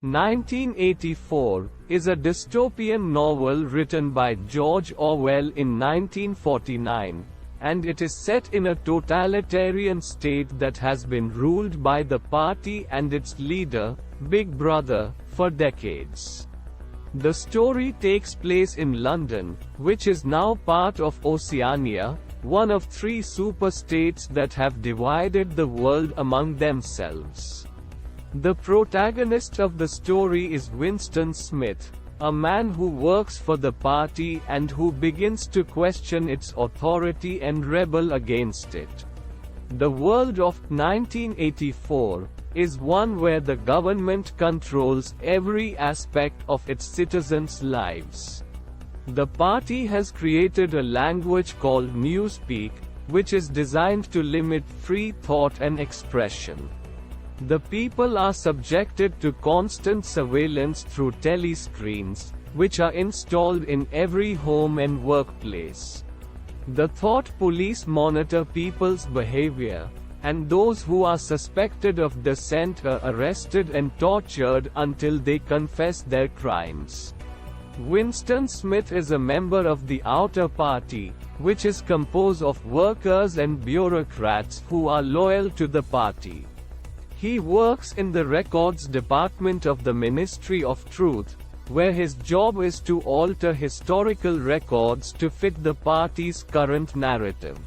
1984 is a dystopian novel written by George Orwell in 1949, and it is set in a totalitarian state that has been ruled by the party and its leader, Big Brother, for decades. The story takes place in London, which is now part of Oceania, one of three superstates that have divided the world among themselves. The protagonist of the story is Winston Smith, a man who works for the party and who begins to question its authority and rebel against it. The world of 1984 is one where the government controls every aspect of its citizens' lives. The party has created a language called newspeak, which is designed to limit free thought and expression. The people are subjected to constant surveillance through telescreens, which are installed in every home and workplace. The thought police monitor people's behavior, and those who are suspected of dissent are arrested and tortured until they confess their crimes. Winston Smith is a member of the Outer Party, which is composed of workers and bureaucrats who are loyal to the party. He works in the records department of the Ministry of Truth, where his job is to alter historical records to fit the party's current narrative.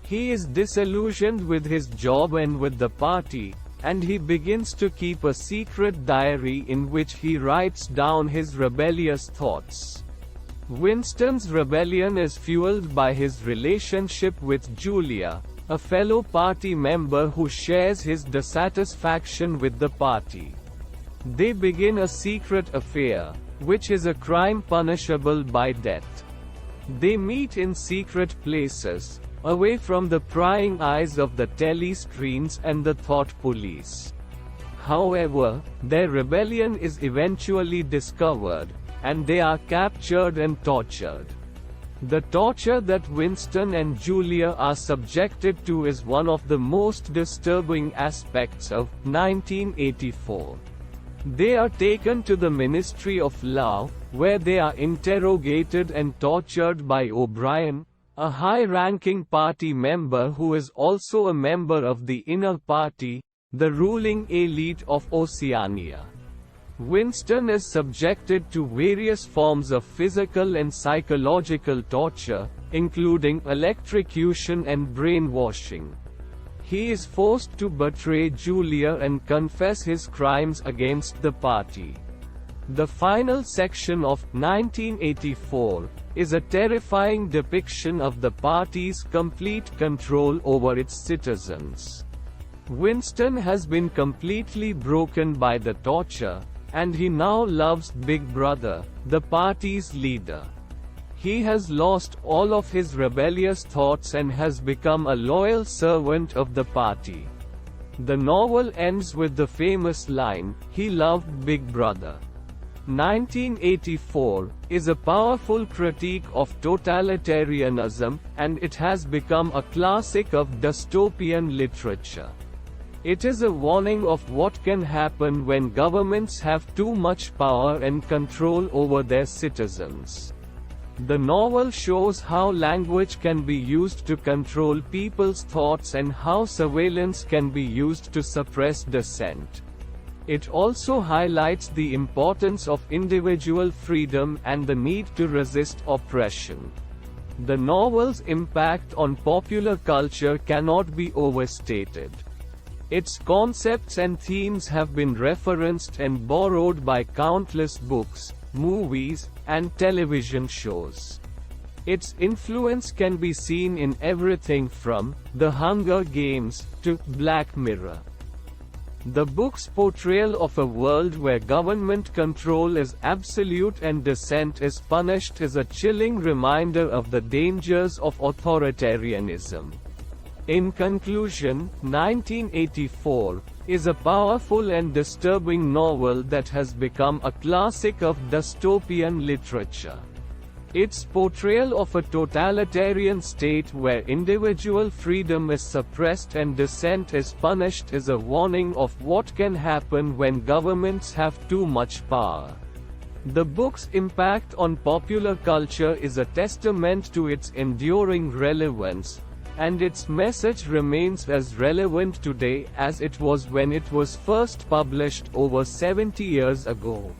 He is disillusioned with his job and with the party, and he begins to keep a secret diary in which he writes down his rebellious thoughts. Winston's rebellion is fueled by his relationship with Julia, a fellow party member who shares his dissatisfaction with the party. They begin a secret affair, which is a crime punishable by death. They meet in secret places, away from the prying eyes of the telescreens and the thought police. However, their rebellion is eventually discovered, and they are captured and tortured. The torture that Winston and Julia are subjected to is one of the most disturbing aspects of 1984. They are taken to the Ministry of Law, where they are interrogated and tortured by O'Brien, a high-ranking party member who is also a member of the Inner Party, the ruling elite of Oceania. Winston is subjected to various forms of physical and psychological torture, including electrocution and brainwashing. He is forced to betray Julia and confess his crimes against the party. The final section of 1984 is a terrifying depiction of the party's complete control over its citizens. Winston has been completely broken by the torture, and he now loves Big Brother, the party's leader. He has lost all of his rebellious thoughts and has become a loyal servant of the party. The novel ends with the famous line, "He loved Big Brother." 1984 is a powerful critique of totalitarianism, and it has become a classic of dystopian literature. It is a warning of what can happen when governments have too much power and control over their citizens. The novel shows how language can be used to control people's thoughts and how surveillance can be used to suppress dissent. It also highlights the importance of individual freedom and the need to resist oppression. The novel's impact on popular culture cannot be overstated. Its concepts and themes have been referenced and borrowed by countless books, movies, and television shows. Its influence can be seen in everything from The Hunger Games to Black Mirror. The book's portrayal of a world where government control is absolute and dissent is punished is a chilling reminder of the dangers of authoritarianism. In conclusion, 1984 is a powerful and disturbing novel that has become a classic of dystopian literature. Its portrayal of a totalitarian state where individual freedom is suppressed and dissent is punished is a warning of what can happen when governments have too much power. The book's impact on popular culture is a testament to its enduring relevance, and its message remains as relevant today as it was when it was first published over 70 years ago.